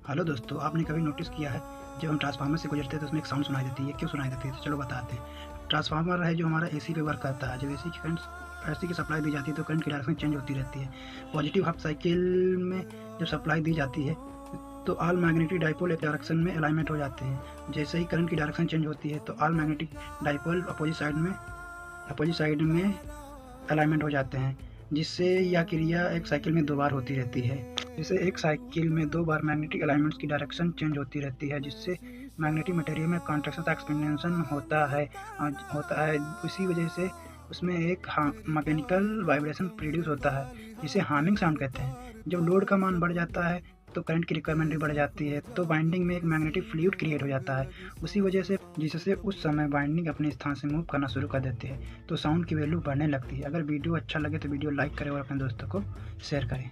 Hello दोस्तों, आपने कभी नोटिस किया है जब हम ट्रांसफार्मर से गुजरते हैं तो उसमें एक साउंड सुनाई देती है। क्यों सुनाई देती है? तो चलो बताते हैं। ट्रांसफार्मर है जो हमारा एसी पे वर्क करता है। जब एसी की सप्लाई दी जाती है तो करंट की डायरेक्शन चेंज होती रहती है। पॉजिटिव हाफ साइकिल में जब सप्लाई दी जाती है तो ऑल मैग्नेटिक डाइपोल एक डायरेक्शन में अलाइनमेंट हो जाते हैं। जैसे ही करंट की डायरेक्शन चेंज होती है तो all magnetic dipole opposite side में अलाइनमेंट हो जाते हैं, जिससे यह क्रिया एक साइकिल में 2 बार होती रहती है। जैसे एक साइकिल में 2 बार मैग्नेटिक अलाइनमेंट्स की डायरेक्शन चेंज होती रहती है, जिससे मैग्नेटिक मटेरियल में कॉन्ट्रैक्शन एक्सपेंशन होता है। इसी वजह से उसमें एक मैकेनिकल वाइब्रेशन प्रोड्यूस होता है, जिसे हार्मिंग साउंड कहते हैं। जब लोड का मान बढ़ जाता है तो करंट की रिक्वायरमेंट भी बढ़ जाती है, तो वाइंडिंग में एक मैग्नेटिक फ्लूइड क्रिएट हो जाता है। उसी वजह से जिससे उस समय वाइंडिंग अपने स्थान से मूव करना शुरू कर देती है, तो साउंड की वैल्यू बढ़ने लगती है। अगर वीडियो अच्छा लगे तो वीडियो लाइक करें और अपने दोस्तों को शेयर करें।